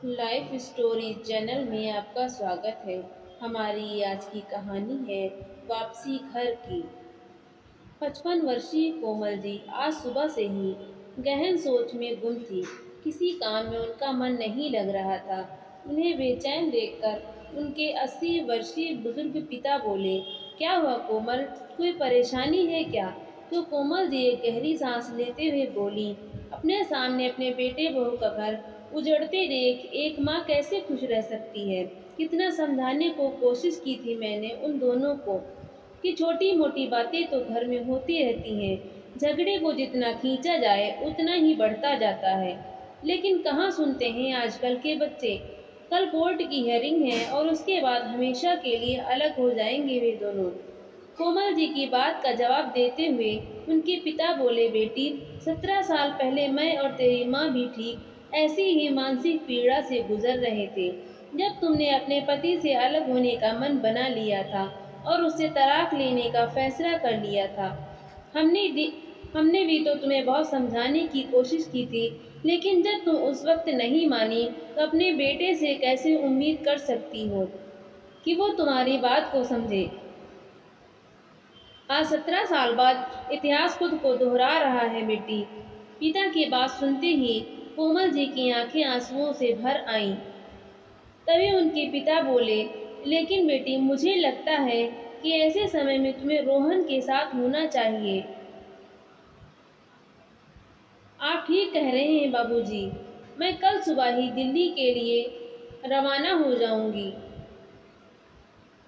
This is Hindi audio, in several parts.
लाइफ स्टोरी चैनल में आपका स्वागत है। हमारी आज की कहानी है वापसी घर की। 55 वर्षीय कोमल जी आज सुबह से ही गहन सोच में गुम थी। किसी काम में उनका मन नहीं लग रहा था। उन्हें बेचैन देखकर उनके 80 वर्षीय बुजुर्ग पिता बोले, क्या हुआ कोमल, कोई परेशानी है क्या? तो कोमल जी एक गहरी सांस लेते हुए बोली, अपने सामने अपने बेटे बहू का घर उजड़ते देख एक माँ कैसे खुश रह सकती है। कितना समझाने को कोशिश की थी मैंने उन दोनों को कि छोटी मोटी बातें तो घर में होती रहती हैं। झगड़े को जितना खींचा जाए उतना ही बढ़ता जाता है, लेकिन कहाँ सुनते हैं आजकल के बच्चे। कल कोर्ट की हियरिंग है और उसके बाद हमेशा के लिए अलग हो जाएंगे वे दोनों। कोमल जी की बात का जवाब देते हुए उनके पिता बोले, बेटी, 17 साल पहले मैं और तेरी माँ भी ठीक ऐसी ही मानसिक पीड़ा से गुजर रहे थे। जब तुमने अपने पति से अलग होने का मन बना लिया था और उससे तलाक लेने का फैसला कर लिया था, हमने दि- हमने भी तो तुम्हें बहुत समझाने की कोशिश की थी, लेकिन जब तुम उस वक्त नहीं मानी तो अपने बेटे से कैसे उम्मीद कर सकती हो कि वो तुम्हारी बात को समझे। आज 17 साल बाद इतिहास खुद को दोहरा रहा है बेटी। पिता की बात सुनते ही कोमल जी की आंखें आंसुओं से भर आईं। तभी उनके पिता बोले, लेकिन बेटी, मुझे लगता है कि ऐसे समय में तुम्हें रोहन के साथ होना चाहिए। आप ठीक कह रहे हैं बाबूजी। मैं कल सुबह ही दिल्ली के लिए रवाना हो जाऊंगी।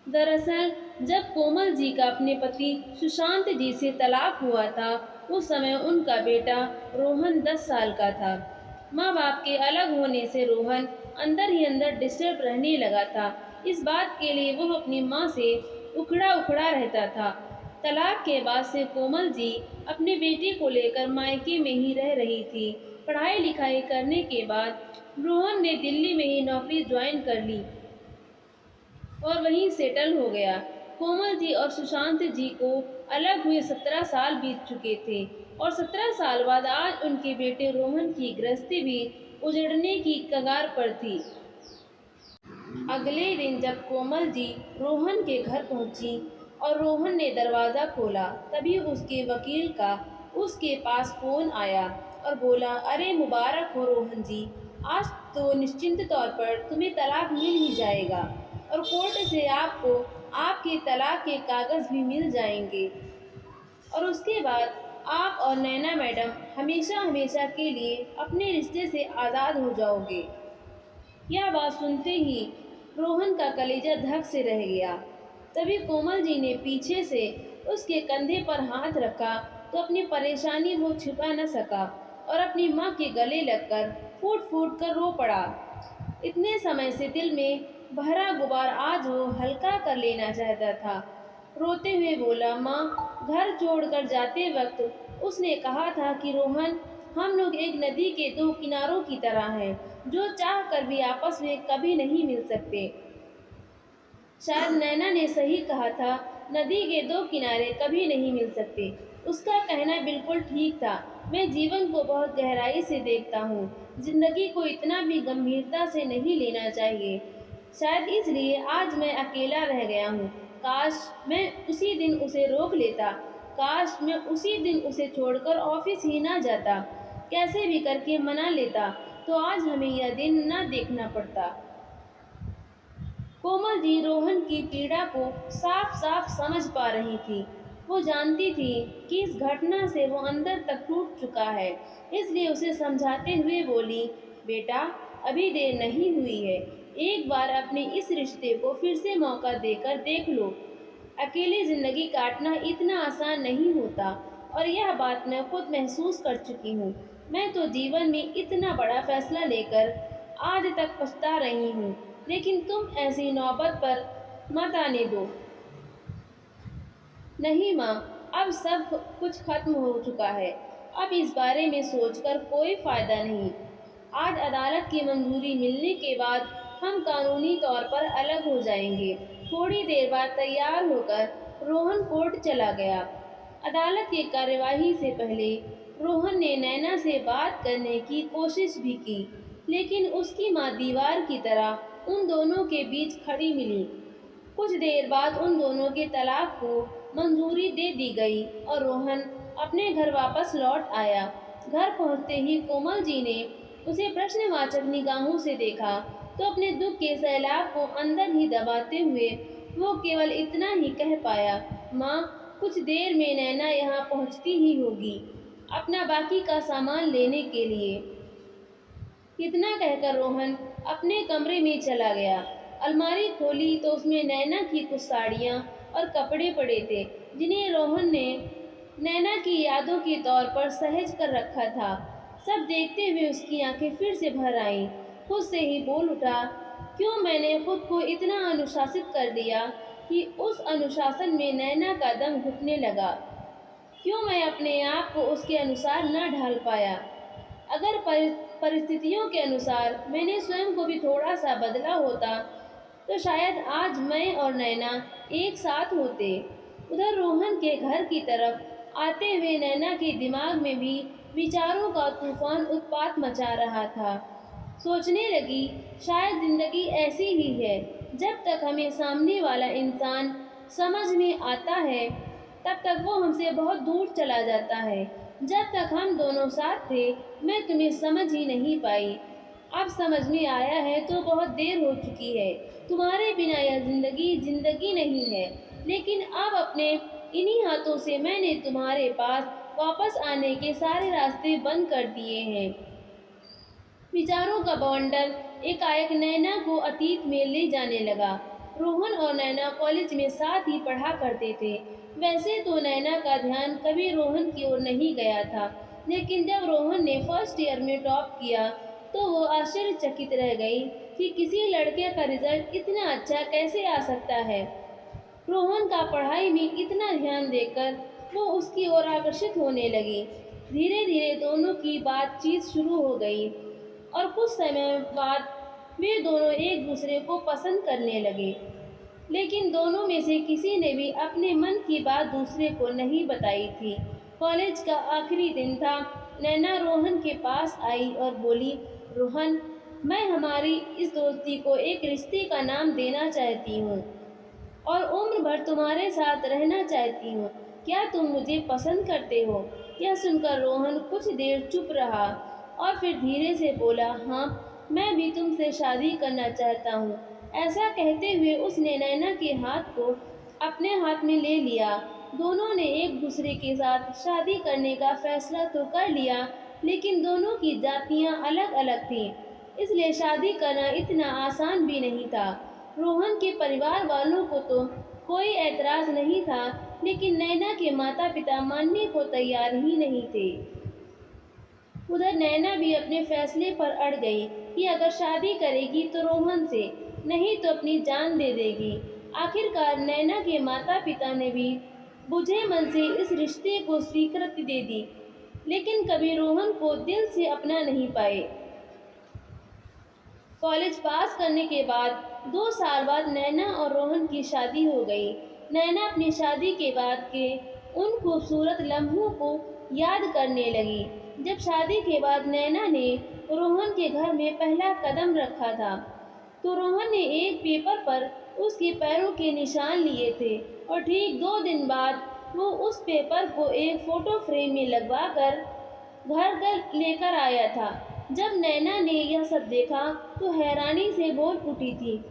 दरअसल जब कोमल जी का अपने पति सुशांत जी से तलाक हुआ था, उस समय उनका बेटा रोहन 10 साल का था। माँ बाप के अलग होने से रोहन अंदर ही अंदर डिस्टर्ब रहने लगा था। इस बात के लिए वो अपनी माँ से उखड़ा उखड़ा रहता था। तलाक के बाद से कोमल जी अपने बेटे को लेकर मायके में ही रह रही थी। पढ़ाई लिखाई करने के बाद रोहन ने दिल्ली में ही नौकरी ज्वाइन कर ली और वहीं सेटल हो गया। कोमल जी और सुशांत जी को अलग हुए 17 साल बीत चुके थे और 17 साल बाद आज उनके बेटे रोहन की गृहस्थी भी उजड़ने की कगार पर थी। अगले दिन जब कोमल जी रोहन के घर पहुंची और रोहन ने दरवाज़ा खोला, तभी उसके वकील का उसके पास फ़ोन आया और बोला, अरे मुबारक हो रोहन जी, आज तो निश्चिंत तौर पर तुम्हें तलाक मिल ही जाएगा और कोर्ट से आपको आपके तलाक के कागज़ भी मिल जाएंगे और उसके बाद आप और नैना मैडम हमेशा हमेशा के लिए अपने रिश्ते से आज़ाद हो जाओगे। यह बात सुनते ही रोहन का कलेजा धक से रह गया। तभी कोमल जी ने पीछे से उसके कंधे पर हाथ रखा तो अपनी परेशानी वो छिपा न सका और अपनी माँ के गले लगकर फूट फूट कर रो पड़ा। इतने समय से दिल में भरा गुबार आज वो हल्का कर लेना चाहता था। रोते हुए बोला, माँ, घर छोड़कर जाते वक्त उसने कहा था कि रोहन, हम लोग एक नदी के दो किनारों की तरह हैं जो चाह कर भी आपस में कभी नहीं मिल सकते। शायद नैना ने सही कहा था, नदी के दो किनारे कभी नहीं मिल सकते। उसका कहना बिल्कुल ठीक था। मैं जीवन को बहुत गहराई से देखता हूँ। जिंदगी को इतना भी गंभीरता से नहीं लेना चाहिए। शायद इसलिए आज मैं अकेला रह गया हूँ। काश मैं उसी दिन उसे रोक लेता। काश मैं उसी दिन उसे छोड़कर ऑफिस ही ना जाता। कैसे भी करके मना लेता तो आज हमें यह दिन न देखना पड़ता। कोमल जी रोहन की पीड़ा को साफ साफ समझ पा रही थी। वो जानती थी कि इस घटना से वो अंदर तक टूट चुका है, इसलिए उसे समझाते हुए बोली, बेटा, अभी देर नहीं हुई है। एक बार अपने इस रिश्ते को फिर से मौका देकर देख लो। अकेली जिंदगी काटना इतना आसान नहीं होता और यह बात मैं खुद महसूस कर चुकी हूँ। मैं तो जीवन में इतना बड़ा फैसला लेकर आज तक पछता रही हूँ, लेकिन तुम ऐसी नौबत पर मत आने दो। नहीं माँ, अब सब कुछ खत्म हो चुका है। अब इस बारे में सोचकर कोई फायदा नहीं। आज अदालत की मंजूरी मिलने के बाद हम कानूनी तौर पर अलग हो जाएंगे। थोड़ी देर बाद तैयार होकर रोहन कोर्ट चला गया। अदालत की कार्यवाही से पहले रोहन ने नैना से बात करने की कोशिश भी की, लेकिन उसकी माँ दीवार की तरह उन दोनों के बीच खड़ी मिली। कुछ देर बाद उन दोनों के तलाक को मंजूरी दे दी गई और रोहन अपने घर वापस लौट आया। घर पहुंचते ही कोमल जी ने उसे प्रश्नवाचक निगाहों से देखा तो अपने दुख के सैलाब को अंदर ही दबाते हुए वो केवल इतना ही कह पाया, माँ, कुछ देर में नैना यहाँ पहुँचती ही होगी अपना बाकी का सामान लेने के लिए। इतना कहकर रोहन अपने कमरे में चला गया। अलमारी खोली तो उसमें नैना की कुछ साड़ियाँ और कपड़े पड़े थे जिन्हें रोहन ने नैना की यादों के तौर पर सहेज कर रखा था। सब देखते हुए उसकी आंखें फिर से भर आईं। खुद से ही बोल उठा, क्यों मैंने खुद को इतना अनुशासित कर दिया कि उस अनुशासन में नैना का दम घुटने लगा। क्यों मैं अपने आप को उसके अनुसार न ढाल पाया। अगर परिस्थितियों के अनुसार मैंने स्वयं को भी थोड़ा सा बदला होता तो शायद आज मैं और नैना एक साथ होते। उधर रोहन के घर की तरफ आते हुए नैना के दिमाग में भी विचारों का तूफान उत्पात मचा रहा था। सोचने लगी, शायद जिंदगी ऐसी ही है, जब तक हमें सामने वाला इंसान समझ में आता है तब तक वो हमसे बहुत दूर चला जाता है। जब तक हम दोनों साथ थे मैं तुम्हें समझ ही नहीं पाई। अब समझ में आया है तो बहुत देर हो चुकी है। तुम्हारे बिना यह जिंदगी नहीं है। लेकिन अब अपने इन्हीं हाथों से मैंने तुम्हारे पास वापस आने के सारे रास्ते बंद कर दिए हैं। विचारों का बवंडर एकाएक नैना को अतीत में ले जाने लगा। रोहन और नैना कॉलेज में साथ ही पढ़ा करते थे। वैसे तो नैना का ध्यान कभी रोहन की ओर नहीं गया था, लेकिन जब रोहन ने फर्स्ट ईयर में टॉप किया तो वो आश्चर्यचकित रह गई कि किसी लड़के का रिजल्ट इतना अच्छा कैसे आ सकता है। रोहन का पढ़ाई में इतना ध्यान देकर वो उसकी ओर आकर्षित होने लगी। धीरे धीरे दोनों की बातचीत शुरू हो गई और कुछ समय बाद वे दोनों एक दूसरे को पसंद करने लगे। लेकिन दोनों में से किसी ने भी अपने मन की बात दूसरे को नहीं बताई थी। कॉलेज का आखिरी दिन था। नैना रोहन के पास आई और बोली, रोहन, मैं हमारी इस दोस्ती को एक रिश्ते का नाम देना चाहती हूँ और उम्र भर तुम्हारे साथ रहना चाहती हूँ। क्या तुम मुझे पसंद करते हो? यह सुनकर रोहन कुछ देर चुप रहा और फिर धीरे से बोला, हाँ, मैं भी तुमसे शादी करना चाहता हूँ। ऐसा कहते हुए उसने नैना के हाथ को अपने हाथ में ले लिया। दोनों ने एक दूसरे के साथ शादी करने का फैसला तो कर लिया, लेकिन दोनों की जातियां अलग अलग थीं, इसलिए शादी करना इतना आसान भी नहीं था। रोहन के परिवार वालों को तो कोई ऐतराज़ नहीं था, लेकिन नैना के माता पिता मानने को तैयार ही नहीं थे। उधर नैना भी अपने फैसले पर अड़ गई कि अगर शादी करेगी तो रोहन से, नहीं तो अपनी जान दे देगी। आखिरकार नैना के माता पिता ने भी बुझे मन से इस रिश्ते को स्वीकृति दे दी, लेकिन कभी रोहन को दिल से अपना नहीं पाए। कॉलेज पास करने के बाद 2 साल बाद नैना और रोहन की शादी हो गई। नैना अपनी शादी के बाद के उन खूबसूरत लम्हों को याद करने लगी जब शादी के बाद नैना ने रोहन के घर में पहला कदम रखा था। तो रोहन ने एक पेपर पर उसके पैरों के निशान लिए थे और ठीक 2 दिन बाद वो उस पेपर को एक फोटो फ्रेम में लगवाकर घर लेकर आया था। जब नैना ने यह सब देखा तो हैरानी से बोल उठी थी,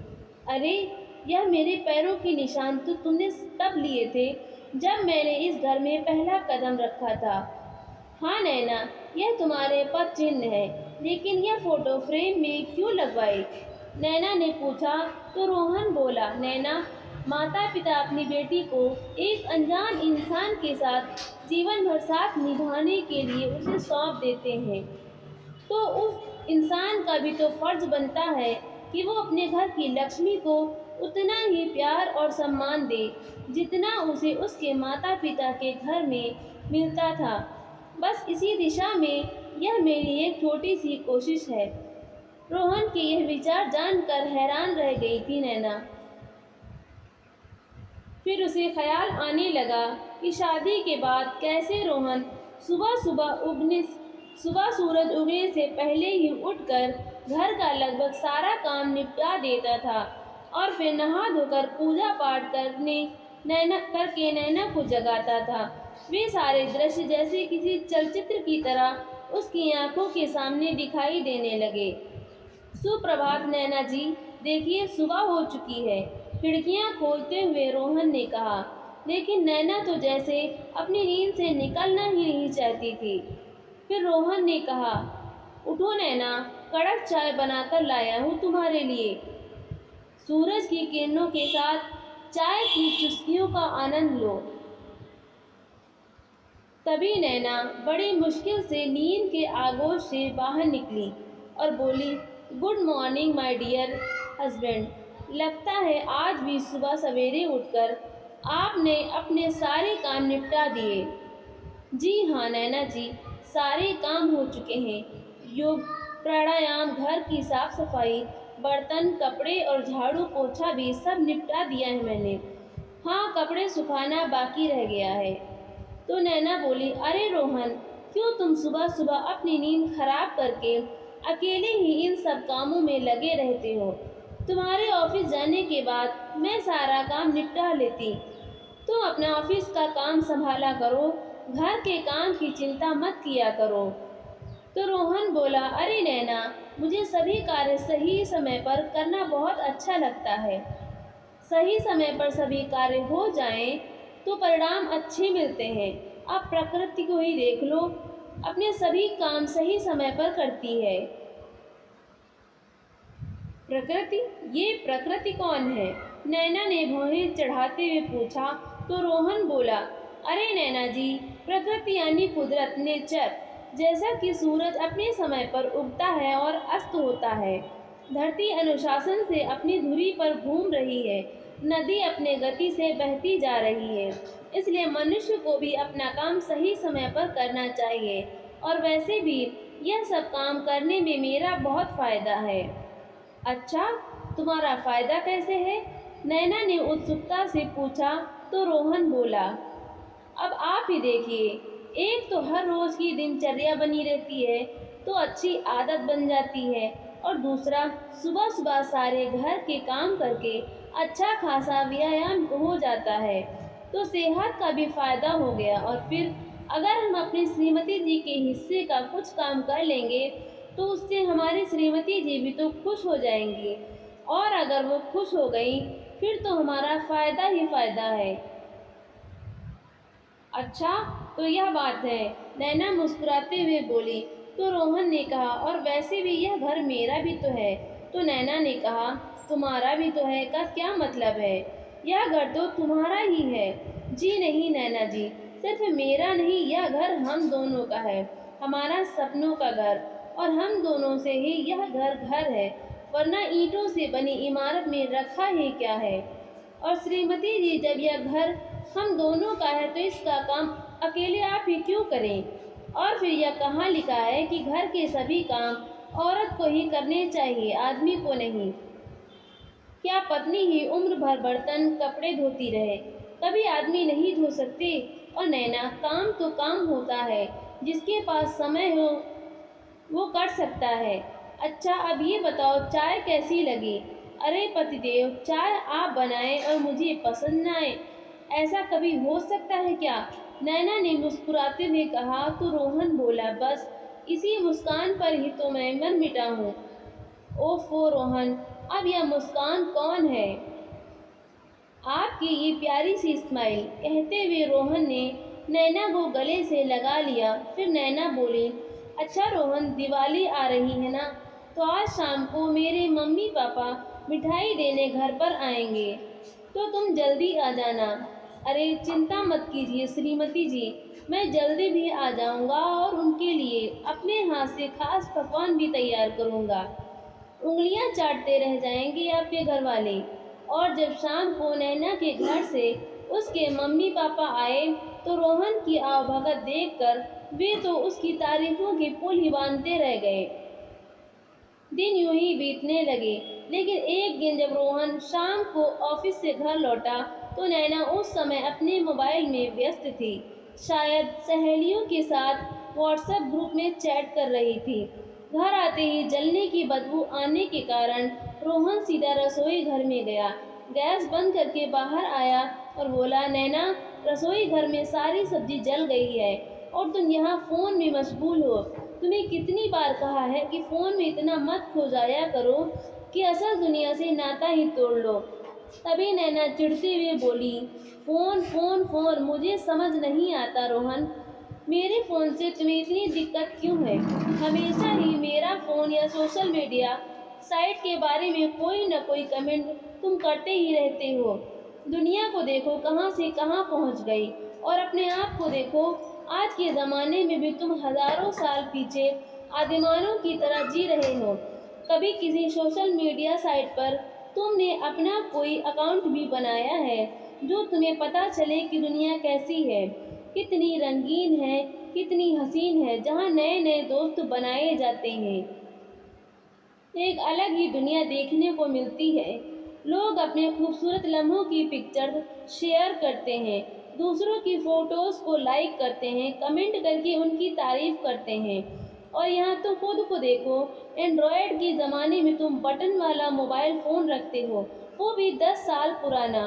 अरे, यह मेरे पैरों के निशान तो तुमने तब लिए थे जब मैंने इस घर में पहला कदम रखा था। हाँ नैना, यह तुम्हारे पद चिन्ह है, लेकिन यह फोटो फ्रेम में क्यों लगवाई? नैना ने पूछा तो रोहन बोला, नैना, माता पिता अपनी बेटी को एक अनजान इंसान के साथ जीवन भर साथ निभाने के लिए उसे सौंप देते हैं, तो उस इंसान का भी तो फर्ज बनता है कि वो अपने घर की लक्ष्मी को उतना ही प्यार और सम्मान दे जितना उसे उसके माता पिता के घर में मिलता था। बस इसी दिशा में यह मेरी एक छोटी सी कोशिश है। रोहन के यह विचार जानकर हैरान रह गई थी नैना। फिर उसे ख्याल आने लगा कि शादी के बाद कैसे रोहन सुबह सूरज उगने से पहले ही उठकर घर का लगभग सारा काम निपटा देता था और फिर नहा धोकर पूजा पाठ करके नैना को जगाता था। वे सारे दृश्य जैसे किसी चलचित्र की तरह उसकी आंखों के सामने दिखाई देने लगे। सुप्रभात नैना जी, देखिए सुबह हो चुकी है, खिड़कियां खोलते हुए रोहन ने कहा। लेकिन नैना तो जैसे अपनी नींद से निकलना ही नहीं चाहती थी। फिर रोहन ने कहा, उठो नैना, कड़क चाय बनाकर लाया हूँ तुम्हारे लिए। सूरज की किरणों के साथ चाय की चुस्कियों का आनंद लो। तभी नैना बड़ी मुश्किल से नींद के आगोश से बाहर निकली और बोली, good morning my dear husband. लगता है आज भी सुबह सवेरे उठकर आपने अपने सारे काम निपटा दिए। जी हाँ नैना जी, सारे काम हो चुके हैं। योग, प्राणायाम, घर की साफ सफाई, बर्तन, कपड़े और झाड़ू पोछा भी सब निपटा दिया है मैंने। हाँ, कपड़े सुखाना बाकी रह गया है। तो नैना बोली, अरे रोहन, क्यों तुम सुबह सुबह अपनी नींद खराब करके अकेले ही इन सब कामों में लगे रहते हो। तुम्हारे ऑफिस जाने के बाद मैं सारा काम निपटा लेती। तुम अपना ऑफिस का काम संभाला करो, घर के काम की चिंता मत किया करो। तो रोहन बोला, अरे नैना, मुझे सभी कार्य सही समय पर करना बहुत अच्छा लगता है। सही समय पर सभी कार्य हो जाएं तो परिणाम अच्छे मिलते हैं। आप प्रकृति को ही देख लो, अपने सभी काम सही समय पर करती है। प्रकृति? ये प्रकृति कौन है? नैना ने भौहें चढ़ाते हुए पूछा। तो रोहन बोला, अरे नैना जी, प्रकृति यानी कुदरत, नेचर। जैसा कि सूरज अपने समय पर उगता है और अस्त होता है, धरती अनुशासन से अपनी धुरी पर घूम रही है, नदी अपने गति से बहती जा रही है, इसलिए मनुष्य को भी अपना काम सही समय पर करना चाहिए। और वैसे भी यह सब काम करने में मेरा बहुत फायदा है। अच्छा, तुम्हारा फायदा कैसे है? नैना ने उत्सुकता से पूछा। तो रोहन बोला, अब आप ही देखिए, एक तो हर रोज की दिनचर्या बनी रहती है तो अच्छी आदत बन जाती है, और दूसरा सुबह सुबह सारे घर के काम करके अच्छा खासा व्यायाम हो जाता है तो सेहत का भी फायदा हो गया। और फिर अगर हम अपनी श्रीमती जी के हिस्से का कुछ काम कर लेंगे तो उससे हमारी श्रीमती जी भी तो खुश हो जाएंगी, और अगर वो खुश हो गई फिर तो हमारा फायदा ही फायदा है। अच्छा, तो यह बात है, नैना मुस्कुराते हुए बोली। तो रोहन ने कहा, और वैसे भी यह घर मेरा भी तो है। तो नैना ने कहा, तुम्हारा भी तो है का क्या मतलब है? यह घर तो तुम्हारा ही है। जी नहीं नैना जी, सिर्फ मेरा नहीं, यह घर हम दोनों का है, हमारा सपनों का घर, और हम दोनों से ही यह घर घर है, वरना ईंटों से बनी इमारत में रखा ही क्या है। और श्रीमती जी, जब यह घर हम दोनों का है तो इसका काम अकेले आप ही क्यों करें? और फिर यह कहाँ लिखा है कि घर के सभी काम औरत को ही करने चाहिए, आदमी को नहीं? क्या पत्नी ही उम्र भर बर्तन कपड़े धोती रहे? कभी आदमी नहीं धो सकते? और नैना, काम तो काम होता है, जिसके पास समय हो वो कर सकता है। अच्छा, अब ये बताओ, चाय कैसी लगी? अरे पतिदेव, चाय आप बनाएं और मुझे पसंद न आए, ऐसा कभी हो सकता है क्या? नैना ने मुस्कुराते हुए कहा। तो रोहन बोला, बस इसी मुस्कान पर ही तो मैं मर मिटा हूँ। ओफो रोहन, अब यह मुस्कान कौन है? आपकी ये प्यारी सी स्माइल। कहते हुए रोहन ने नैना को गले से लगा लिया। फिर नैना बोली, अच्छा रोहन, दिवाली आ रही है ना, तो आज शाम को मेरे मम्मी पापा मिठाई देने घर पर आएंगे, तो तुम जल्दी आ जाना। अरे चिंता मत कीजिए श्रीमती जी, मैं जल्दी भी आ जाऊंगा और उनके लिए अपने हाथ से खास पकवान भी तैयार करूंगा। उंगलियां चाटते रह जाएंगे आपके घर वाले। और जब शाम को नैना के घर से उसके मम्मी पापा आए तो रोहन की आवभगत देखकर वे तो उसकी तारीफों के पुल ही बांधते रह गए। दिन यूं ही बीतने लगे, लेकिन एक दिन जब रोहन शाम को ऑफिस से घर लौटा तो नैना उस समय अपने मोबाइल में व्यस्त थी, शायद सहेलियों के साथ व्हाट्सएप ग्रुप में चैट कर रही थी। घर आते ही जलने की बदबू आने के कारण रोहन सीधा रसोई घर में गया। गैस बंद करके बाहर आया और बोला, नैना, रसोई घर में सारी सब्जी जल गई है और तुम यहाँ फ़ोन में मशगूल हो। तुम्हें कितनी बार कहा है कि फ़ोन में इतना मत खो जाया करो कि असल दुनिया से नाता ही तोड़ लो। तभी नैना चिढ़ते हुए बोली, फ़ोन फ़ोन फ़ोन, मुझे समझ नहीं आता रोहन, मेरे फ़ोन से तुम्हें इतनी दिक्कत क्यों है? हमेशा ही मेरा फ़ोन या सोशल मीडिया साइट के बारे में कोई न कोई कमेंट तुम करते ही रहते हो। दुनिया को देखो कहाँ से कहाँ पहुँच गई, और अपने आप को देखो, आज के ज़माने में भी तुम हज़ारों साल पीछे आदिमानव की तरह जी रहे हो। कभी किसी सोशल मीडिया साइट पर तुमने अपना कोई अकाउंट भी बनाया है जो तुम्हें पता चले कि दुनिया कैसी है, कितनी रंगीन है, कितनी हसीन है, जहाँ नए नए दोस्त बनाए जाते हैं। एक अलग ही दुनिया देखने को मिलती है। लोग अपने खूबसूरत लम्हों की पिक्चर शेयर करते हैं, दूसरों की फ़ोटोज़ को लाइक करते हैं, कमेंट करके उनकी तारीफ़ करते हैं। और यहाँ तो खुद को देखो, एंड्रॉयड के ज़माने में तुम बटन वाला मोबाइल फ़ोन रखते हो, वो भी 10 साल पुराना।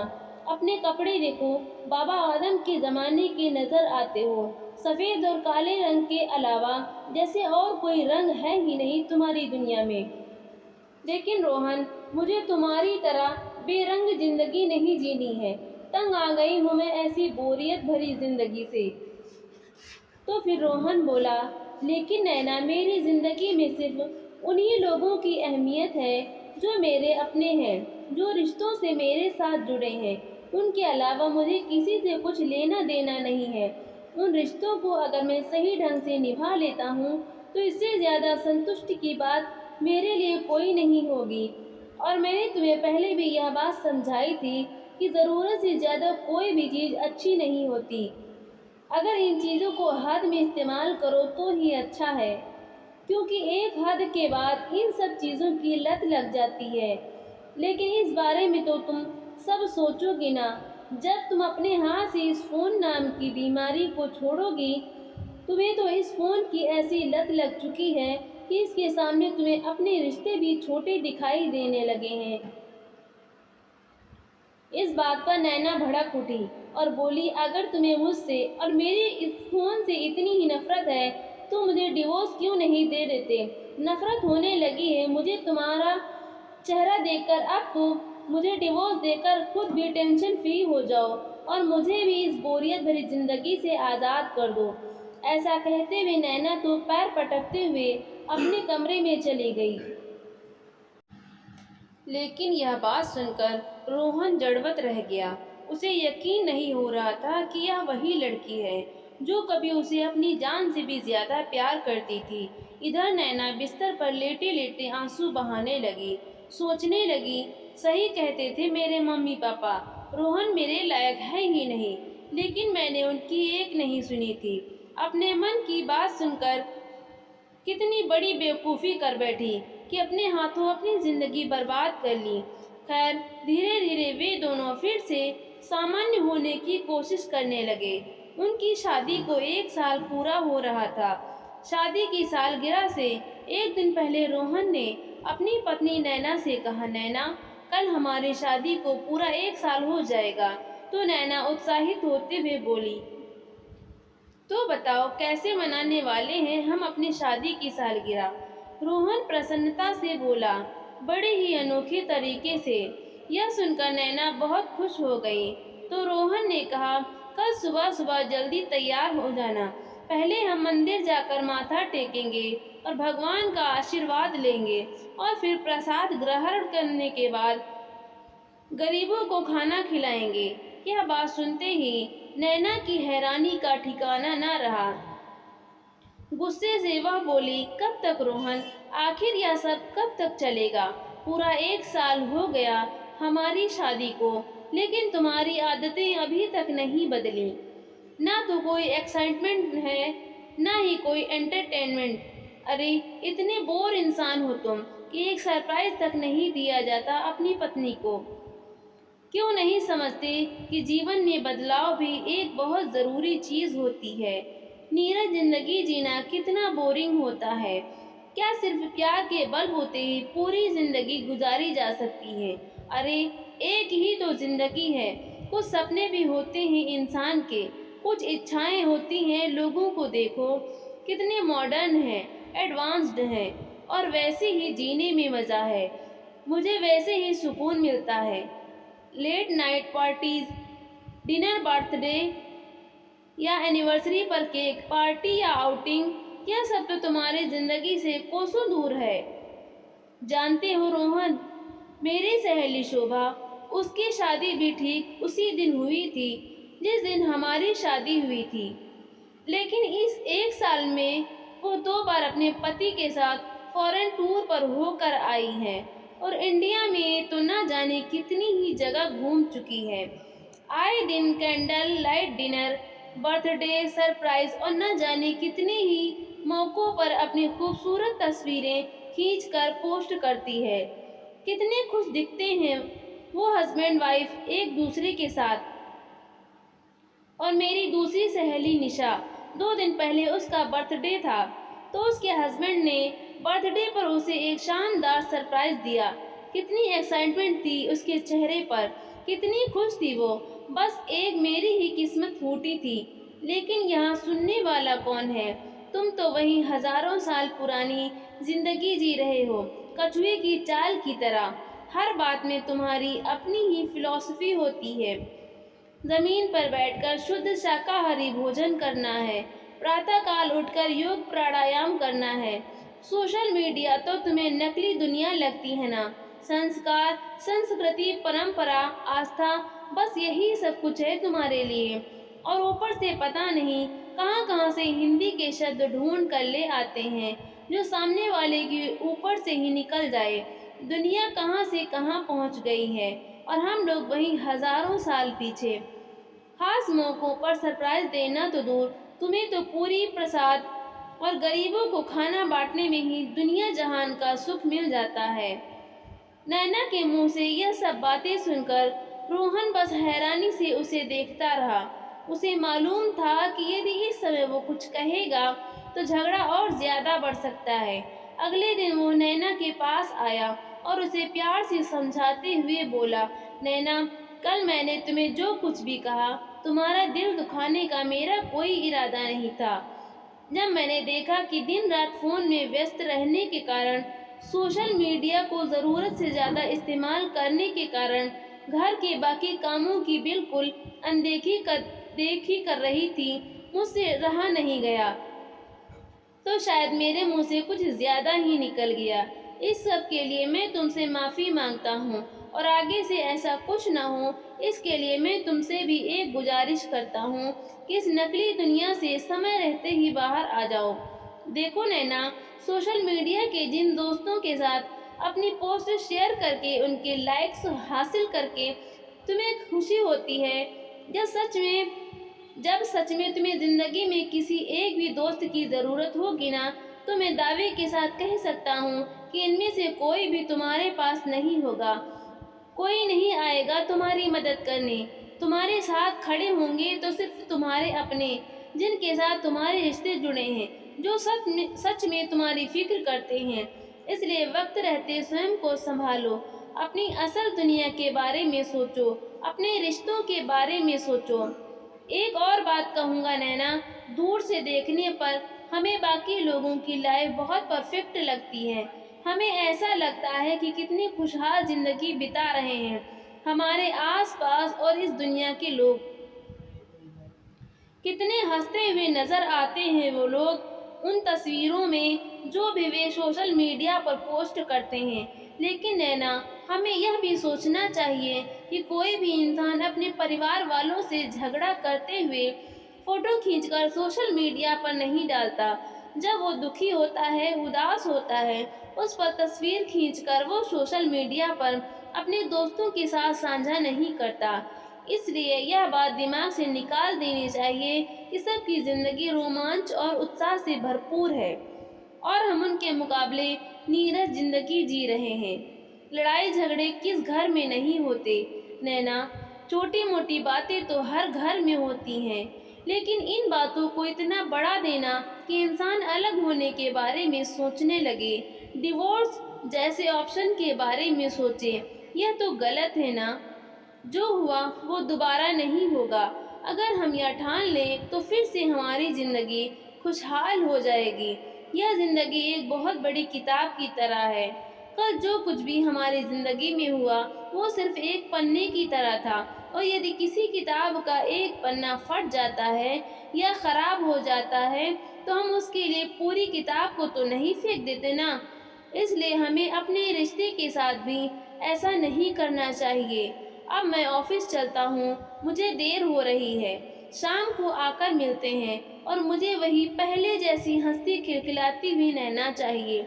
अपने कपड़े देखो, बाबा आदम के ज़माने के नज़र आते हो। सफ़ेद और काले रंग के अलावा जैसे और कोई रंग है ही नहीं तुम्हारी दुनिया में। लेकिन रोहन, मुझे तुम्हारी तरह बेरंग जिंदगी नहीं जीनी है। तंग आ गई हूँ मैं ऐसी बोरियत भरी जिंदगी से। तो फिर रोहन बोला, लेकिन नैना, मेरी जिंदगी में सिर्फ उन्हीं लोगों की अहमियत है जो मेरे अपने हैं, जो रिश्तों से मेरे साथ जुड़े हैं। उनके अलावा मुझे किसी से कुछ लेना देना नहीं है। उन रिश्तों को अगर मैं सही ढंग से निभा लेता हूँ तो इससे ज़्यादा संतुष्टि की बात मेरे लिए कोई नहीं होगी। और मैंने तुम्हें पहले भी यह बात समझाई थी कि ज़रूरत से ज़्यादा कोई भी चीज़ अच्छी नहीं होती। अगर इन चीज़ों को हद में इस्तेमाल करो तो ही अच्छा है, क्योंकि एक हद के बाद इन सब चीज़ों की लत लग जाती है। लेकिन इस बारे में तो तुम सब सोचोगे ना, जब तुम अपने हाथ से इस फ़ोन नाम की बीमारी को छोड़ोगी। तुम्हें तो इस फ़ोन की ऐसी लत लग चुकी है कि इसके सामने तुम्हें अपने रिश्ते भी छोटे दिखाई देने लगे हैं। इस बात पर नैना भड़क उठी और बोली, अगर तुम्हें मुझसे और मेरे इस फ़ोन से इतनी ही नफ़रत है तो मुझे डिवोर्स क्यों नहीं दे देते? नफ़रत होने लगी है मुझे तुम्हारा चेहरा देखकर। अब तो मुझे डिवोर्स देकर खुद भी टेंशन फ्री हो जाओ और मुझे भी इस बोरियत भरी ज़िंदगी से आज़ाद कर दो। ऐसा कहते हुए नैना तो पैर पटकते हुए अपने कमरे में चली गई। लेकिन यह बात सुनकर रोहन जड़वत रह गया। उसे यकीन नहीं हो रहा था कि यह वही लड़की है जो कभी उसे अपनी जान से भी ज्यादा प्यार करती थी। इधर नैना बिस्तर पर लेटे लेटे आंसू बहाने लगी। सोचने लगी, सही कहते थे मेरे मम्मी पापा, रोहन मेरे लायक है ही नहीं, लेकिन मैंने उनकी एक नहीं सुनी थी। अपने मन की बात सुनकर कितनी बड़ी बेवकूफ़ी कर बैठी कि अपने हाथों अपनी ज़िंदगी बर्बाद कर ली। खैर, धीरे धीरे वे दोनों फिर से सामान्य होने की कोशिश करने लगे। उनकी शादी को 1 साल पूरा हो रहा था। शादी की सालगिरह से एक दिन पहले रोहन ने अपनी पत्नी नैना से कहा, नैना, कल हमारी शादी को पूरा 1 साल हो जाएगा। तो नैना उत्साहित होते हुए बोली, तो बताओ कैसे मनाने वाले हैं हम अपनी शादी की सालगिरह? रोहन प्रसन्नता से बोला, बड़े ही अनोखे तरीके से। यह सुनकर नैना बहुत खुश हो गई। तो रोहन ने कहा, कल सुबह सुबह जल्दी तैयार हो जाना। पहले हम मंदिर जाकर माथा टेकेंगे और भगवान का आशीर्वाद लेंगे, और फिर प्रसाद ग्रहण करने के बाद गरीबों को खाना खिलाएंगे। यह बात सुनते ही नैना की हैरानी का ठिकाना न रहा। गुस्से से वह बोली, कब तक रोहन? आखिर यह सब कब तक चलेगा? पूरा 1 साल हो गया हमारी शादी को, लेकिन तुम्हारी आदतें अभी तक नहीं बदली। ना तो कोई एक्साइटमेंट है, ना ही कोई एंटरटेनमेंट। अरे, इतने बोर इंसान हो तुम कि एक सरप्राइज तक नहीं दिया जाता अपनी पत्नी को। क्यों नहीं समझते कि जीवन में बदलाव भी एक बहुत ज़रूरी चीज़ होती है? नीरस जिंदगी जीना कितना बोरिंग होता है। क्या सिर्फ प्यार के बलबूते ही पूरी जिंदगी गुजारी जा सकती है? अरे एक ही तो जिंदगी है, कुछ सपने भी होते हैं इंसान के, कुछ इच्छाएं होती हैं। लोगों को देखो कितने मॉडर्न हैं, एडवांस्ड हैं, और वैसे ही जीने में मज़ा है। मुझे वैसे ही सुकून मिलता है। Late night parties, dinner, birthday या एनिवर्सरी पर केक, पार्टी या आउटिंग, यह सब तो तुम्हारी जिंदगी से कोसों दूर है। जानते हो रोहन, मेरी सहेली शोभा, उसकी शादी भी ठीक उसी दिन हुई थी जिस दिन हमारी शादी हुई थी। लेकिन इस एक साल में वो 2 बार अपने पति के साथ फॉरेन टूर पर होकर आई है, और इंडिया में तो ना जाने कितनी ही जगह घूम चुकी है। आए दिन candle light dinner, birthday surprise और न जाने कितने ही मौक़ों पर अपनी खूबसूरत तस्वीरें खींचकर पोस्ट करती है। कितने खुश दिखते हैं वो हस्बैंड वाइफ एक दूसरे के साथ। और मेरी दूसरी सहेली निशा, 2 दिन पहले उसका बर्थडे था, तो उसके हस्बैंड ने बर्थडे पर उसे एक शानदार सरप्राइज दिया। कितनी एक्साइटमेंट थी उसके चेहरे पर, कितनी खुश थी वो। बस एक मेरी ही किस्मत फूटी थी। लेकिन यहाँ सुनने वाला कौन है? तुम तो वही हजारों साल पुरानी जिंदगी जी रहे हो, कछुए की चाल की तरह। हर बात में तुम्हारी अपनी ही फिलॉसफी होती है। जमीन पर बैठकर शुद्ध शाकाहारी भोजन करना है, प्रातःकाल उठकर योग प्राणायाम करना है। सोशल मीडिया तो तुम्हें नकली दुनिया लगती है ना? संस्कार, संस्कृति, परंपरा, आस्था, बस यही सब कुछ है तुम्हारे लिए। और ऊपर से पता नहीं कहाँ कहाँ से हिंदी के शब्द ढूंढ कर ले आते हैं जो सामने वाले के ऊपर से ही निकल जाए। दुनिया कहाँ से कहाँ पहुँच गई है और हम लोग वहीं हजारों साल पीछे। खास मौक़ों पर सरप्राइज देना तो दूर, तुम्हें तो पूरी प्रसाद और गरीबों को खाना बांटने में ही दुनिया जहान का सुख मिल जाता है। नैना के मुंह से यह सब बातें सुनकर रोहन बस हैरानी से उसे देखता रहा। उसे मालूम था कि यदि इस समय वो कुछ कहेगा तो झगड़ा और ज्यादा बढ़ सकता है। अगले दिन वो नैना के पास आया और उसे प्यार से समझाते हुए बोला, नैना, कल मैंने तुम्हें जो कुछ भी कहा, तुम्हारा दिल दुखाने का मेरा कोई इरादा नहीं था। जब मैंने देखा कि दिन रात फोन में व्यस्त रहने के कारण, सोशल मीडिया को ज़रूरत से ज़्यादा इस्तेमाल करने के कारण घर के बाकी कामों की बिल्कुल देखी कर रही थी, मुझसे रहा नहीं गया। तो शायद मेरे मुंह से कुछ ज़्यादा ही निकल गया। इस सब के लिए मैं तुमसे माफ़ी मांगता हूँ, और आगे से ऐसा कुछ ना हो इसके लिए मैं तुमसे भी एक गुजारिश करता हूँ कि इस नकली दुनिया से समय रहते ही बाहर आ जाओ। देखो नैना, सोशल मीडिया के जिन दोस्तों के साथ अपनी पोस्ट शेयर करके उनके लाइक्स हासिल करके तुम्हें खुशी होती है, जब सच में तुम्हें ज़िंदगी में किसी एक भी दोस्त की ज़रूरत होगी ना, तो मैं दावे के साथ कह सकता हूँ कि इनमें से कोई भी तुम्हारे पास नहीं होगा। कोई नहीं आएगा तुम्हारी मदद करने। तुम्हारे साथ खड़े होंगे तो सिर्फ तुम्हारे अपने, जिनके साथ तुम्हारे रिश्ते जुड़े हैं, जो सच में तुम्हारी फिक्र करते हैं। इसलिए वक्त रहते स्वयं को संभालो, अपनी असल दुनिया के बारे में सोचो, अपने रिश्तों के बारे में सोचो। एक और बात कहूँगा नैना, दूर से देखने पर हमें बाकी लोगों की लाइफ बहुत परफेक्ट लगती है। हमें ऐसा लगता है कि कितनी खुशहाल जिंदगी बिता रहे हैं हमारे आसपास, और इस दुनिया के लोग कितने हंसते हुए नजर आते हैं। वो लोग उन तस्वीरों में जो भी वे सोशल मीडिया पर पोस्ट करते हैं। लेकिन नैना, हमें यह भी सोचना चाहिए कि कोई भी इंसान अपने परिवार वालों से झगड़ा करते हुए फोटो खींचकर सोशल मीडिया पर नहीं डालता। जब वो दुखी होता है, उदास होता है, उस पर तस्वीर खींचकर वो सोशल मीडिया पर अपने दोस्तों के साथ साझा नहीं करता। इसलिए यह बात दिमाग से निकाल देनी चाहिए कि सबकी ज़िंदगी रोमांच और उत्साह से भरपूर है, और हम उनके मुकाबले नीरस जिंदगी जी रहे हैं। लड़ाई झगड़े किस घर में नहीं होते नैना? छोटी मोटी बातें तो हर घर में होती हैं, लेकिन इन बातों को इतना बढ़ा देना कि इंसान अलग होने के बारे में सोचने लगे, डिवोर्स जैसे ऑप्शन के बारे में सोचे। यह तो गलत है ना। जो हुआ वो दोबारा नहीं होगा। अगर हम यह ठान लें तो फिर से हमारी ज़िंदगी खुशहाल हो जाएगी। यह ज़िंदगी एक बहुत बड़ी किताब की तरह है। कल जो कुछ भी हमारी ज़िंदगी में हुआ वो सिर्फ एक पन्ने की तरह था, और यदि किसी किताब का एक पन्ना फट जाता है या ख़राब हो जाता है तो हम उसके लिए पूरी किताब को तो नहीं फेंक देते ना। इसलिए हमें अपने रिश्ते के साथ भी ऐसा नहीं करना चाहिए। अब मैं ऑफिस चलता हूँ, मुझे देर हो रही है। शाम को आकर मिलते हैं, और मुझे वही पहले जैसी हंसती खिलखिलाती हुई नैना चाहिए।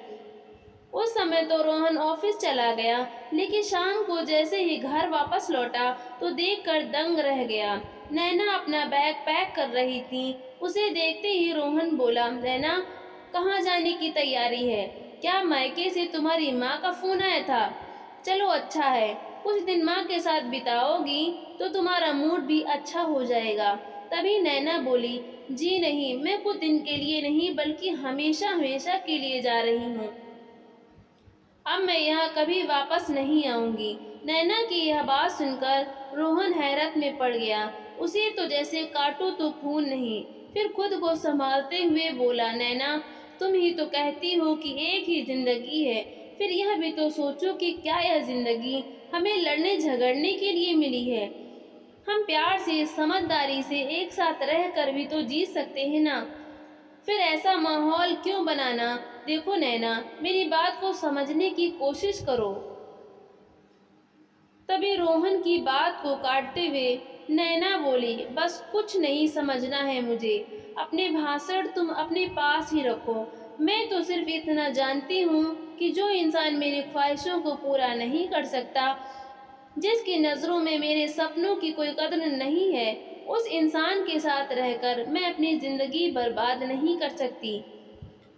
उस समय तो रोहन ऑफिस चला गया, लेकिन शाम को जैसे ही घर वापस लौटा तो देखकर दंग रह गया। नैना अपना बैग पैक कर रही थी। उसे देखते ही रोहन बोला, नैना, कहाँ जाने की तैयारी है? क्या मायके से तुम्हारी माँ का फोन आया था? चलो अच्छा है, कुछ दिन माँ के साथ बिताओगी तो तुम्हारा मूड भी अच्छा हो जाएगा। तभी नैना बोली, जी नहीं, मैं कुछ दिन के लिए नहीं बल्कि हमेशा हमेशा के लिए जा रही हूँ। अब मैं यहाँ कभी वापस नहीं आऊंगी। नैना की यह बात सुनकर रोहन हैरत में पड़ गया। उसे तो जैसे काटो तो खून नहीं। फिर खुद को संभालते हुए बोला, नैना, तुम ही तो कहती हो कि एक ही जिंदगी है। फिर यह भी तो सोचो कि क्या यह जिंदगी हमें लड़ने झगड़ने के लिए मिली है? हम प्यार से, समझदारी से एक साथ रह कर भी तो जी सकते हैं ना। फिर ऐसा माहौल क्यों बनाना? देखो नैना, मेरी बात को समझने की कोशिश करो। तभी रोहन की बात को काटते हुए नैना बोली, बस कुछ नहीं समझना है मुझे। अपने भाषण तुम अपने पास ही रखो। मैं तो सिर्फ इतना जानती हूँ कि जो इंसान मेरी ख्वाहिशों को पूरा नहीं कर सकता, जिसकी नज़रों में मेरे सपनों की कोई कदर नहीं है, उस इंसान के साथ रहकर मैं अपनी ज़िंदगी बर्बाद नहीं कर सकती।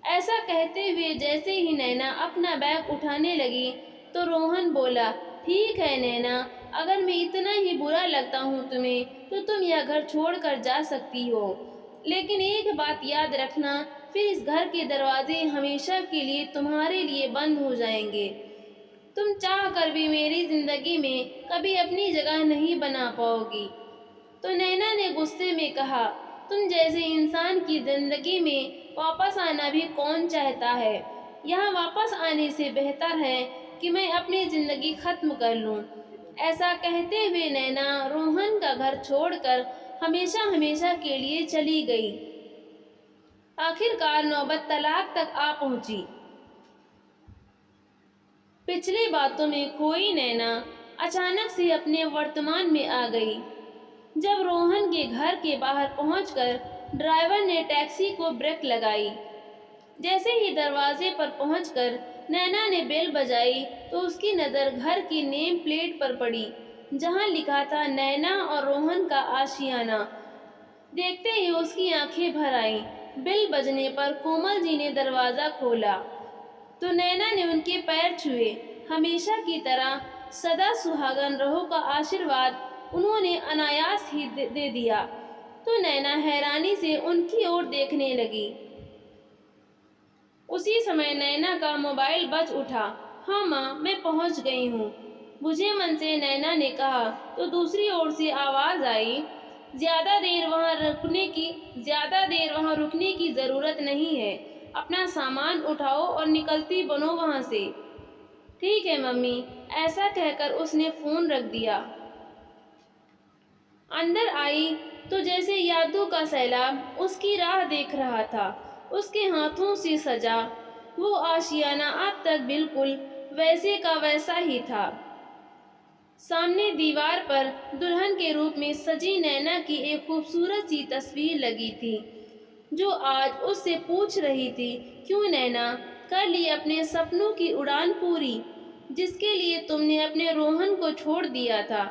ऐसा कहते हुए जैसे ही नैना अपना बैग उठाने लगी तो रोहन बोला, ठीक है नैना, अगर मैं इतना ही बुरा लगता हूँ तुम्हें तो तुम यह घर छोड़कर जा सकती हो। लेकिन एक बात याद रखना, फिर इस घर के दरवाजे हमेशा के लिए तुम्हारे लिए बंद हो जाएंगे। तुम चाह कर भी मेरी जिंदगी में कभी अपनी जगह नहीं बना पाओगी। तो नैना ने गुस्से में कहा, तुम जैसे इंसान की जिंदगी में वापस आना भी कौन चाहता है? यहाँ वापस आने से बेहतर है कि मैं अपनी जिंदगी खत्म कर लूँ। ऐसा कहते हुए नैना रोहन का घर छोड़कर हमेशा हमेशा के लिए चली गई। आखिरकार नौबत तलाक तक आ पहुंची। पिछली बातों में खोई नैना अचानक से अपने वर्तमान में आ गई। जब रोहन के घर के बाहर पहुंचकर ड्राइवर ने टैक्सी को ब्रेक लगाई। जैसे ही दरवाजे पर पहुंचकर नैना ने बेल बजाई तो उसकी नज़र घर की नेम प्लेट पर पड़ी, जहां लिखा था नैना और रोहन का आशियाना। देखते ही उसकी आंखें भर आईं। बेल बजने पर कोमल जी ने दरवाज़ा खोला तो नैना ने उनके पैर छुए। हमेशा की तरह सदा सुहागन रहो का आशीर्वाद उन्होंने अनायास ही दे दिया। तो नैना हैरानी से उनकी ओर देखने लगी। उसी समय नैना का मोबाइल बज उठा। हाँ माँ, मैं पहुँच गई हूँ, बुझे मन से नैना ने कहा। तो दूसरी ओर से आवाज़ आई, ज़्यादा देर वहाँ रुकने की ज़रूरत नहीं है। अपना सामान उठाओ और निकलती बनो वहाँ से। ठीक है मम्मी, ऐसा कहकर उसने फ़ोन रख दिया। अंदर आई तो जैसे यादों का सैलाब उसकी राह देख रहा था। उसके हाथों से सजा वो आशियाना अब तक बिल्कुल वैसे का वैसा ही था। सामने दीवार पर दुल्हन के रूप में सजी नैना की एक खूबसूरत सी तस्वीर लगी थी, जो आज उससे पूछ रही थी, क्यों नैना, कर ली अपने सपनों की उड़ान पूरी, जिसके लिए तुमने अपने रोहन को छोड़ दिया था?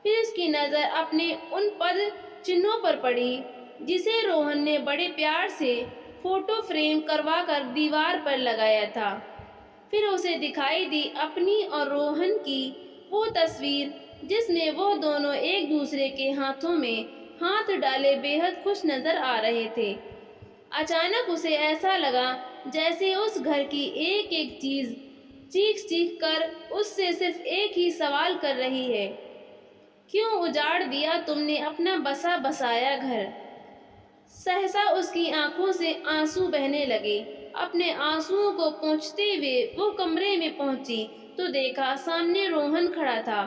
फिर उसकी नज़र अपने उन पद चिन्हों पर पड़ी जिसे रोहन ने बड़े प्यार से फोटो फ्रेम करवा कर दीवार पर लगाया था। फिर उसे दिखाई दी अपनी और रोहन की वो तस्वीर, जिसमें वो दोनों एक दूसरे के हाथों में हाथ डाले बेहद खुश नजर आ रहे थे। अचानक उसे ऐसा लगा जैसे उस घर की एक एक चीज चीख चीख कर उससे सिर्फ एक ही सवाल कर रही है, क्यों उजाड़ दिया तुमने अपना बसा बसाया घर। सहसा उसकी आंखों से आंसू बहने लगे। अपने आंसुओं को पोंछते हुए वो कमरे में पहुंची तो देखा सामने रोहन खड़ा था।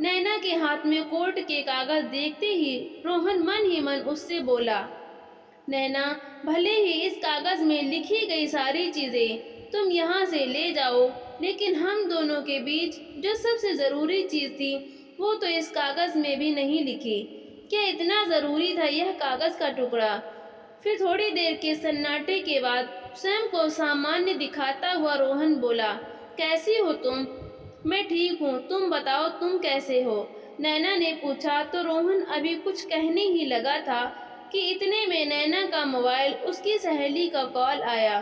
नैना के हाथ में कोर्ट के कागज देखते ही रोहन मन ही मन उससे बोला, नैना, भले ही इस कागज में लिखी गई सारी चीजें तुम यहाँ से ले जाओ, लेकिन हम दोनों के बीच जो सबसे जरूरी चीज थी वो तो इस कागज में भी नहीं लिखी। क्या इतना जरूरी था यह कागज का टुकड़ा। फिर थोड़ी देर के सन्नाटे के बाद स्वयं को सामान्य दिखाता हुआ रोहन बोला, कैसी हो तुम। मैं ठीक हूँ, तुम बताओ तुम कैसे हो। नैना ने पूछा तो रोहन अभी कुछ कहने ही लगा था कि इतने में नैना का मोबाइल उसकी सहेली का कॉल आया।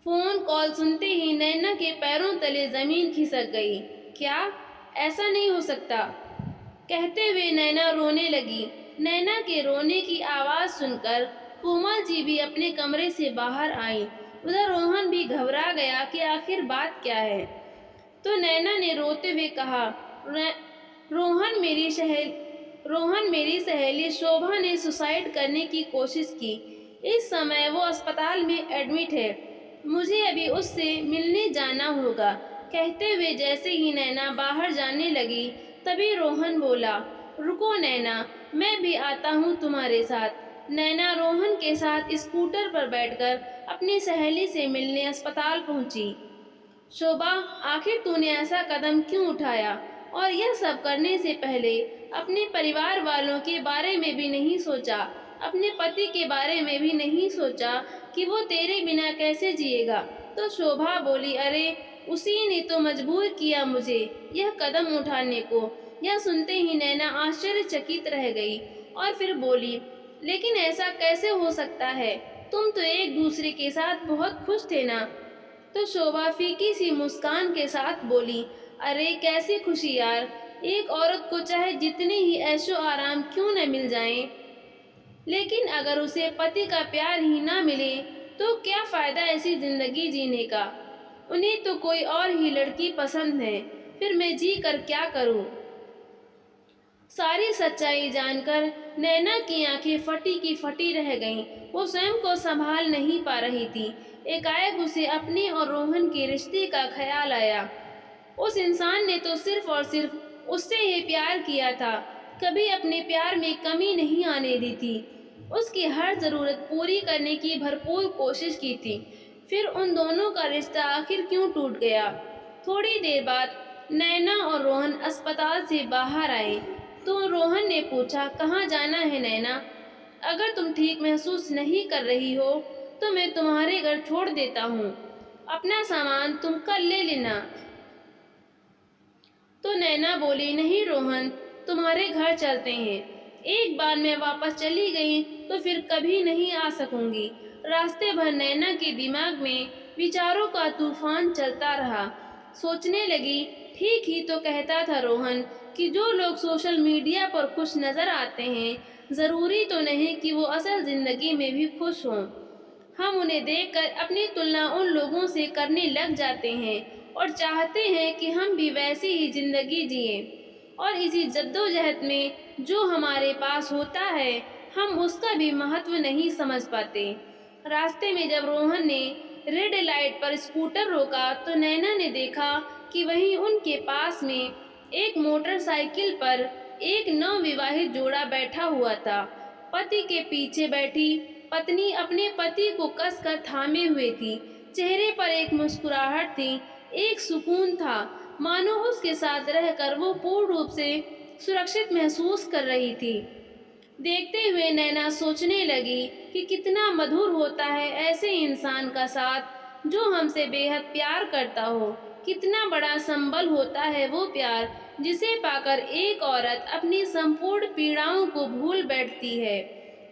फोन कॉल सुनते ही नैना के पैरों तले जमीन खिसक गई। क्या, ऐसा नहीं हो सकता, कहते हुए नैना रोने लगी। नैना के रोने की आवाज सुनकर कोमल जी भी अपने कमरे से बाहर आई। उधर रोहन भी घबरा गया कि आखिर बात क्या है। तो नैना ने रोते हुए कहा, रोहन मेरी सहेली शोभा ने सुसाइड करने की कोशिश की। इस समय वो अस्पताल में एडमिट है। मुझे अभी उससे मिलने जाना होगा। कहते हुए जैसे ही नैना बाहर जाने लगी तभी रोहन बोला, रुको नैना, मैं भी आता हूँ तुम्हारे साथ। नैना रोहन के साथ स्कूटर पर बैठकर अपनी सहेली से मिलने अस्पताल पहुंची। शोभा, आखिर तूने ऐसा कदम क्यों उठाया, और यह सब करने से पहले अपने परिवार वालों के बारे में भी नहीं सोचा, अपने पति के बारे में भी नहीं सोचा कि वो तेरे बिना कैसे जिएगा। तो शोभा बोली, अरे उसी ने तो मजबूर किया मुझे यह कदम उठाने को। यह सुनते ही नैना आश्चर्यचकित रह गई और फिर बोली, लेकिन ऐसा कैसे हो सकता है, तुम तो एक दूसरे के साथ बहुत खुश थे ना। तो शोभा फीकी सी मुस्कान के साथ बोली, अरे कैसी खुशी यार, एक औरत को चाहे जितने ही ऐशो आराम क्यों न मिल जाएं, लेकिन अगर उसे पति का प्यार ही ना मिले तो क्या फायदा ऐसी जिंदगी जीने का। उन्हें तो कोई और ही लड़की पसंद है, फिर मैं जी कर क्या करूं। सारी सच्चाई जानकर नैना की आंखें फटी की फटी रह गईं। वो स्वयं को संभाल नहीं पा रही थी। एकाएक उसे अपने और रोहन के रिश्ते का ख्याल आया। उस इंसान ने तो सिर्फ और सिर्फ उससे ही प्यार किया था, कभी अपने प्यार में कमी नहीं आने दी थी। उसकी हर जरूरत पूरी करने की भरपूर कोशिश की थी। फिर उन दोनों का रिश्ता आखिर क्यों टूट गया। थोड़ी देर बाद नैना और रोहन अस्पताल से बाहर आए तो रोहन ने पूछा, कहाँ जाना है नैना। अगर तुम ठीक महसूस नहीं कर रही हो तो मैं तुम्हारे घर छोड़ देता हूँ, अपना सामान तुम कल ले लेना। तो नैना बोली, नहीं रोहन, तुम्हारे घर चलते हैं। एक बार मैं वापस चली गई तो फिर कभी नहीं आ सकूंगी। रास्ते भर नैना के दिमाग में विचारों का तूफान चलता रहा। सोचने लगी, ठीक ही तो कहता था रोहन कि जो लोग सोशल मीडिया पर खुश नजर आते हैं, जरूरी तो नहीं कि वो असल जिंदगी में भी खुश हों। हम उन्हें देखकर अपनी तुलना उन लोगों से करने लग जाते हैं और चाहते हैं कि हम भी वैसी ही जिंदगी जिएं। और इसी जद्दोजहद में जो हमारे पास होता है हम उसका भी महत्व नहीं समझ पाते। रास्ते में जब रोहन ने रेड लाइट पर स्कूटर रोका तो नैना ने देखा कि वहीं उनके पास में एक मोटरसाइकिल पर एक नवविवाहित जोड़ा बैठा हुआ था। पति के पीछे बैठी पत्नी अपने पति को कसकर थामे हुए थी। चेहरे पर एक मुस्कुराहट थी, एक सुकून था, मानो उसके साथ रहकर वो पूर्ण रूप से सुरक्षित महसूस कर रही थी। देखते हुए नैना सोचने लगी कि कितना मधुर होता है ऐसे इंसान का साथ जो हमसे बेहद प्यार करता हो। कितना बड़ा संबल होता है वो प्यार जिसे पाकर एक औरत अपनी संपूर्ण पीड़ाओं को भूल बैठती है।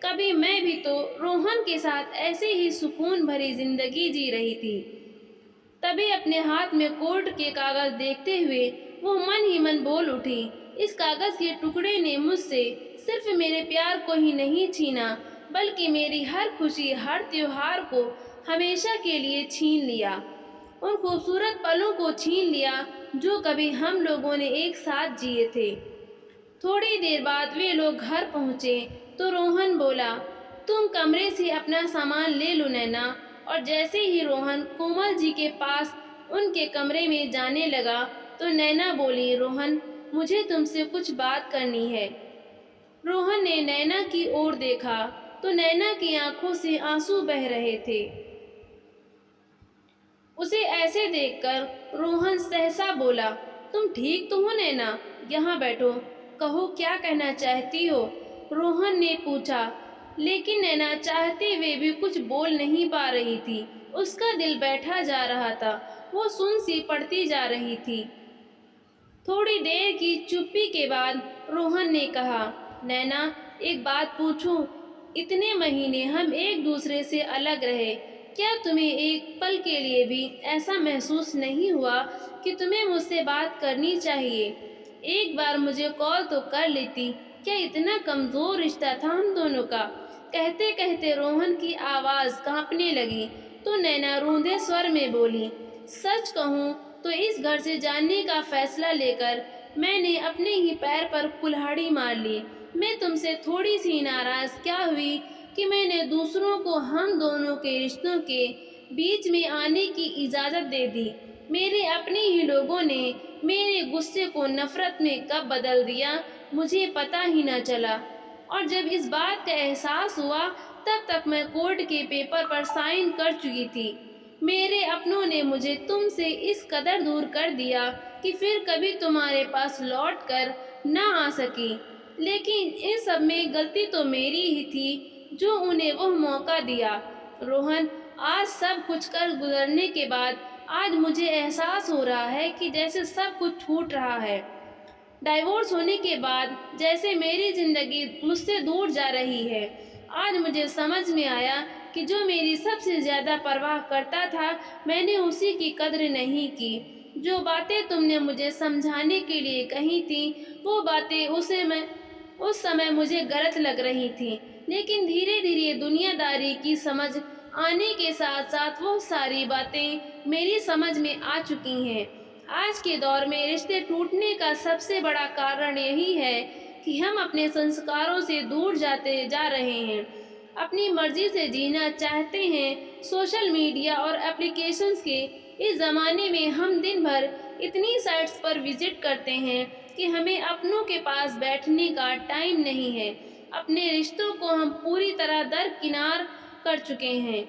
कभी मैं भी तो रोहन के साथ ऐसे ही सुकून भरी जिंदगी जी रही थी। तभी अपने हाथ में कोर्ट के कागज देखते हुए वो मन ही मन बोल उठी, इस कागज के टुकड़े ने मुझसे सिर्फ मेरे प्यार को ही नहीं छीना बल्कि मेरी हर खुशी, हर त्योहार को हमेशा के लिए छीन लिया। उन खूबसूरत पलों को छीन लिया जो कभी हम लोगों ने एक साथ जिए थे। थोड़ी देर बाद वे लोग घर पहुंचे तो रोहन बोला, तुम कमरे से अपना सामान ले लो नैना। और जैसे ही रोहन कोमल जी के पास उनके कमरे में जाने लगा तो नैना बोली, रोहन मुझे तुमसे कुछ बात करनी है। रोहन ने नैना की ओर देखा तो नैना की आंखों से आंसू बह रहे थे। उसे ऐसे देखकर रोहन सहसा बोला, तुम ठीक तो हो नैना? यहाँ बैठो, कहो क्या कहना चाहती हो? रोहन ने पूछा, लेकिन नैना चाहते हुए भी कुछ बोल नहीं पा रही थी। उसका दिल बैठा जा रहा था, वो सुन सी पड़ती जा रही थी। थोड़ी देर की चुप्पी के बाद रोहन ने कहा, नैना एक बात पूछूं? इतने महीने हम एक दूसरे से अलग रहे, क्या तुम्हें एक पल के लिए भी ऐसा महसूस नहीं हुआ कि तुम्हें मुझसे बात करनी चाहिए? एक बार मुझे कॉल तो कर लेती, क्या इतना कमजोर रिश्ता था हम दोनों का? कहते कहते रोहन की आवाज कांपने लगी तो नैना रूंधे स्वर में बोली, सच कहूँ तो इस घर से जाने का फैसला लेकर मैंने अपने ही पैर पर कुल्हाड़ी मार ली। मैं तुमसे थोड़ी सी नाराज क्या हुई कि मैंने दूसरों को हम दोनों के रिश्तों के बीच में आने की इजाज़त दे दी। मेरे अपने ही लोगों ने मेरे गुस्से को नफरत में कब बदल दिया मुझे पता ही न चला। और जब इस बात का एहसास हुआ तब तक मैं कोर्ट के पेपर पर साइन कर चुकी थी। मेरे अपनों ने मुझे तुमसे इस कदर दूर कर दिया कि फिर कभी तुम्हारे पास लौट कर न आ सकी। लेकिन इन सब में गलती तो मेरी ही थी जो उन्हें वह मौका दिया। रोहन, आज सब कुछ कर गुजरने के बाद आज मुझे एहसास हो रहा है कि जैसे सब कुछ छूट रहा है। डाइवोर्स होने के बाद जैसे मेरी जिंदगी मुझसे दूर जा रही है। आज मुझे समझ में आया कि जो मेरी सबसे ज़्यादा परवाह करता था मैंने उसी की कद्र नहीं की। जो बातें तुमने मुझे समझाने के लिए कही थी वो बातें उस समय मुझे गलत लग रही थी, लेकिन धीरे धीरे दुनियादारी की समझ आने के साथ साथ वो सारी बातें मेरी समझ में आ चुकी हैं। आज के दौर में रिश्ते टूटने का सबसे बड़ा कारण यही है कि हम अपने संस्कारों से दूर जाते जा रहे हैं, अपनी मर्जी से जीना चाहते हैं। सोशल मीडिया और एप्लीकेशंस के इस ज़माने में हम दिन भर इतनी साइट्स पर विजिट करते हैं कि हमें अपनों के पास बैठने का टाइम नहीं है। अपने रिश्तों को हम पूरी तरह दरकिनार कर चुके हैं।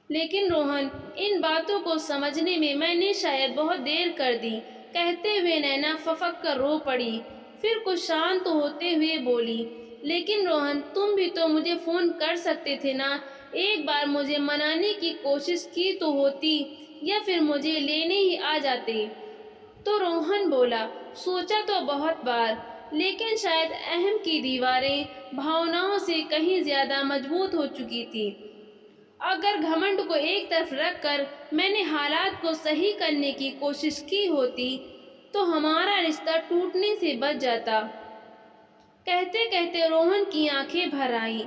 लेकिन रोहन, इन बातों को समझने में मैंने शायद बहुत देर कर दी। कहते हुए नैना फफक कर रो पड़ी। फिर कुछ शांत होते हुए बोली, लेकिन रोहन तुम भी तो मुझे फ़ोन कर सकते थे ना? एक बार मुझे मनाने की कोशिश की तो होती, या फिर मुझे लेने ही आ जाते। तो रोहन बोला, सोचा तो बहुत बार, लेकिन शायद अहम की दीवारें भावनाओं से कहीं ज़्यादा मजबूत हो चुकी थी। अगर घमंड को एक तरफ रखकर मैंने हालात को सही करने की कोशिश की होती तो हमारा रिश्ता टूटने से बच जाता। कहते कहते रोहन की आंखें भर आईं।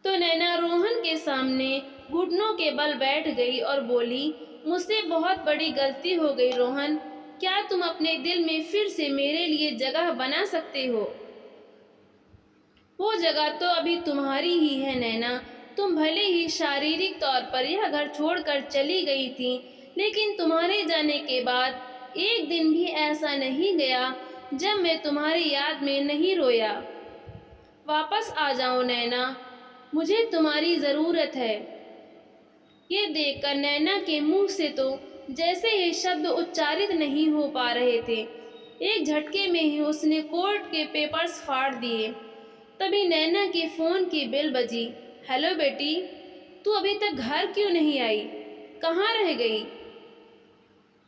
तो नैना रोहन के सामने घुटनों के बल बैठ गई और बोली, मुझसे बहुत बड़ी गलती हो गई रोहन। क्या तुम अपने दिल में फिर से मेरे लिए जगह बना सकते हो? वो जगह तो अभी तुम्हारी ही है नैना। तुम भले ही शारीरिक तौर पर यह घर छोड़कर चली गई थी, लेकिन तुम्हारे जाने के बाद एक दिन भी ऐसा नहीं गया जब मैं तुम्हारी याद में नहीं रोया। वापस आ जाओ नैना, मुझे तुम्हारी ज़रूरत है। ये देखकर नैना के मुंह से तो जैसे ये शब्द उच्चारित नहीं हो पा रहे थे। एक झटके में ही उसने कोर्ट के पेपर्स फाड़ दिए। तभी नैना के फ़ोन की बेल बजी। हेलो बेटी, तू अभी तक घर क्यों नहीं आई? कहाँ रह गई?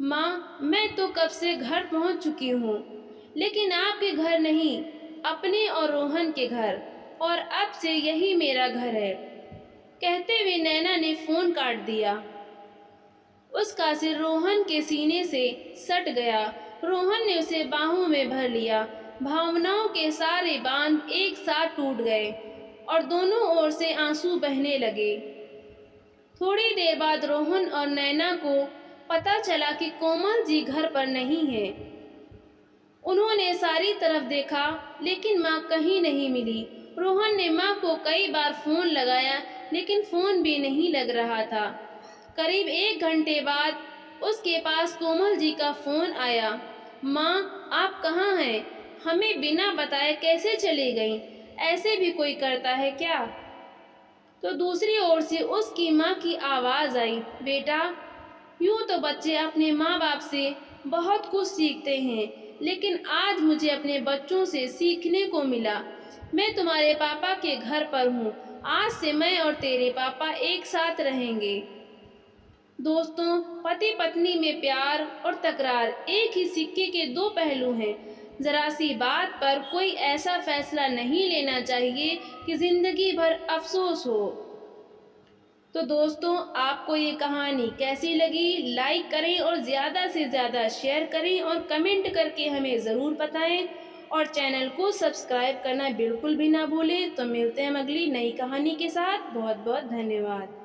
माँ, मैं तो कब से घर पहुँच चुकी हूँ, लेकिन आपके घर नहीं, अपने और रोहन के घर, और अब से यही मेरा घर है। कहते हुए नैना ने फ़ोन काट दिया। उसका सिर रोहन के सीने से सट गया। रोहन ने उसे बाहों में भर लिया। भावनाओं के सारे बांध एक साथ टूट गए और दोनों ओर से आंसू बहने लगे। थोड़ी देर बाद रोहन और नैना को पता चला कि कोमल जी घर पर नहीं है। उन्होंने सारी तरफ देखा लेकिन माँ कहीं नहीं मिली। रोहन ने माँ को कई बार फोन लगाया लेकिन फोन भी नहीं लग रहा था। करीब 1 घंटे बाद उसके पास कोमल जी का फोन आया। माँ, आप कहाँ हैं? हमें बिना बताए कैसे चली गईं? ऐसे भी कोई करता है क्या? तो दूसरी ओर से उसकी माँ की आवाज़ आई, बेटा, यूँ तो बच्चे अपने माँ बाप से बहुत कुछ सीखते हैं, लेकिन आज मुझे अपने बच्चों से सीखने को मिला। मैं तुम्हारे पापा के घर पर हूँ। आज से मैं और तेरे पापा एक साथ रहेंगे। दोस्तों, पति पत्नी में प्यार और तकरार एक ही सिक्के के 2 पहलू हैं। जरा सी बात पर कोई ऐसा फैसला नहीं लेना चाहिए कि जिंदगी भर अफसोस हो। तो दोस्तों, आपको ये कहानी कैसी लगी? लाइक करें और ज़्यादा से ज़्यादा शेयर करें और कमेंट करके हमें ज़रूर बताएं और चैनल को सब्सक्राइब करना बिल्कुल भी ना भूलें। तो मिलते हैं हम अगली नई कहानी के साथ। बहुत बहुत धन्यवाद।